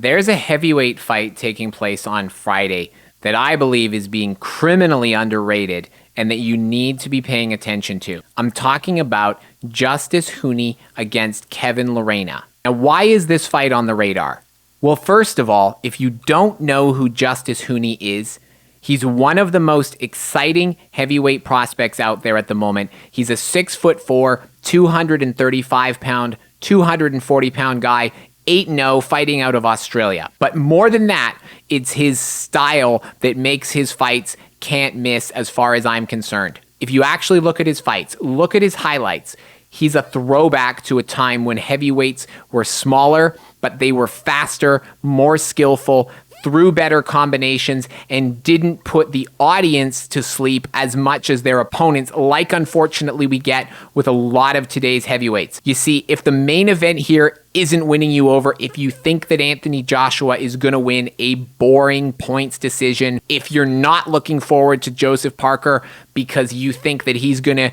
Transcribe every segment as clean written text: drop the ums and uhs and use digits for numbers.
There's a heavyweight fight taking place on Friday that I believe is being criminally underrated and that you need to be paying attention to. I'm talking about Justis Huni against Kevin Lerena. Now, why is this fight on the radar? Well, first of all, if you don't know who Justis Huni is, he's one of the most exciting heavyweight prospects out there at the moment. He's a 6'4", 235-pound, 240-pound guy, 8-0, fighting out of Australia. But more than that, it's his style that makes his fights can't miss as far as I'm concerned. If you actually look at his fights, look at his highlights, he's a throwback to a time when heavyweights were smaller, but they were faster, more skillful, threw better combinations, and didn't put the audience to sleep as much as their opponents, like unfortunately we get with a lot of today's heavyweights. You see, if the main event here isn't winning you over, if you think that Anthony Joshua is going to win a boring points decision, if you're not looking forward to Joseph Parker because you think that he's going to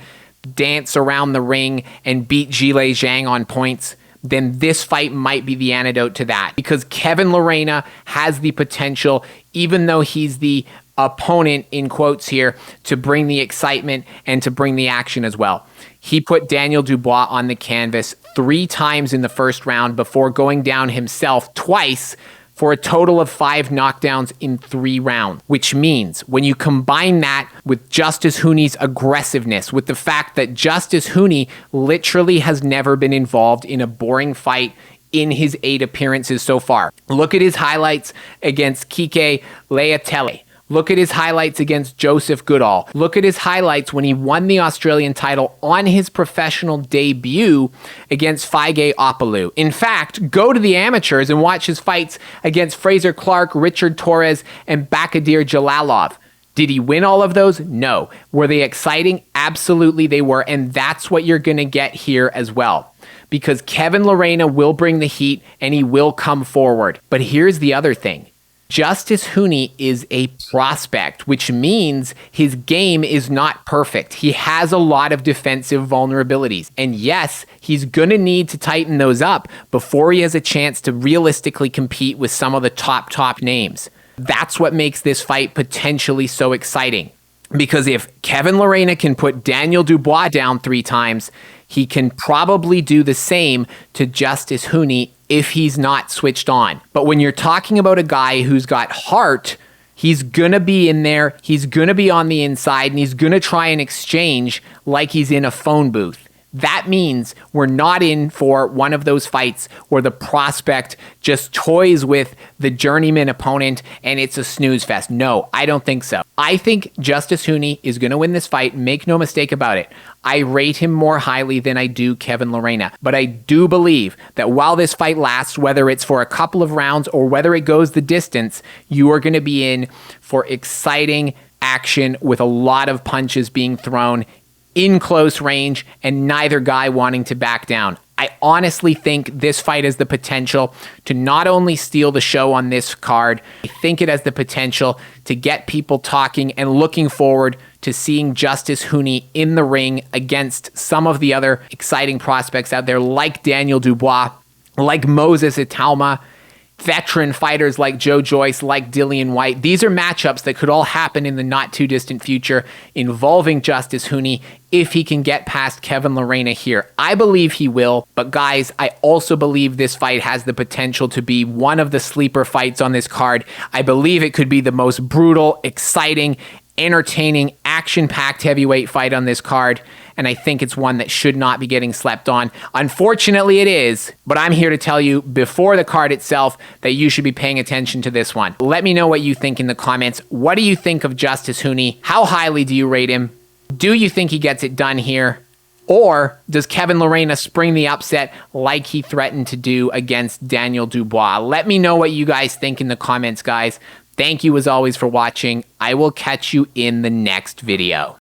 dance around the ring and beat Zhilei Zhang on points, then this fight might be the antidote to that. Because Kevin Lerena has the potential, even though he's the opponent, in quotes here, to bring the excitement and to bring the action as well. He put Daniel Dubois on the canvas 3 times in the first round before going down himself twice, for a total of 5 knockdowns in 3 rounds, which means when you combine that with Justis Huni's aggressiveness, with the fact that Justis Huni literally has never been involved in a boring fight in his 8 appearances so far. Look at his highlights against Kike Leatele. Look at his highlights against Joseph Goodall. Look at his highlights when he won the Australian title on his professional debut against Faige Opalu. In fact, go to the amateurs and watch his fights against Fraser Clark, Richard Torres, and Bakadir Jalalov. Did he win all of those? No. Were they exciting? Absolutely they were, and that's what you're going to get here as well. Because Kevin Lerena will bring the heat and he will come forward. But here's the other thing. Justis Huni is a prospect, which means his game is not perfect. He has a lot of defensive vulnerabilities. And yes, he's going to need to tighten those up before he has a chance to realistically compete with some of the top names. That's what makes this fight potentially so exciting. Because if Kevin Lerena can put Daniel Dubois down 3 times, he can probably do the same to Justis Huni if he's not switched on. But when you're talking about a guy who's got heart, he's going to be in there, he's going to be on the inside, and he's going to try and exchange like he's in a phone booth. That means we're not in for one of those fights where the prospect just toys with the journeyman opponent and it's a snooze fest. No, I don't think so. I think Justis Huni is going to win this fight. Make no mistake about it. I rate him more highly than I do Kevin Lerena. But I do believe that while this fight lasts, whether it's for a couple of rounds or whether it goes the distance, you are going to be in for exciting action with a lot of punches being thrown in close range and neither guy wanting to back down. I honestly think this fight has the potential to not only steal the show on this card, I think it has the potential to get people talking and looking forward to seeing Justis Huni in the ring against some of the other exciting prospects out there like Daniel Dubois, like Moses Italma, veteran fighters like Joe Joyce, like Dillian Whyte. These are matchups that could all happen in the not too distant future involving Justis Huni if he can get past Kevin Lerena here. I believe he will, but guys, I also believe this fight has the potential to be one of the sleeper fights on this card. I believe it could be the most brutal, exciting, entertaining, action-packed heavyweight fight on this card, and I think it's one that should not be getting slept on. Unfortunately, it is, but I'm here to tell you before the card itself that you should be paying attention to this one. Let me know what you think in the comments. What do you think of Justis Huni? How highly do you rate him? Do you think he gets it done here? Or does Kevin Lerena spring the upset like he threatened to do against Daniel Dubois? Let me know what you guys think in the comments, guys. Thank you as always for watching. I will catch you in the next video.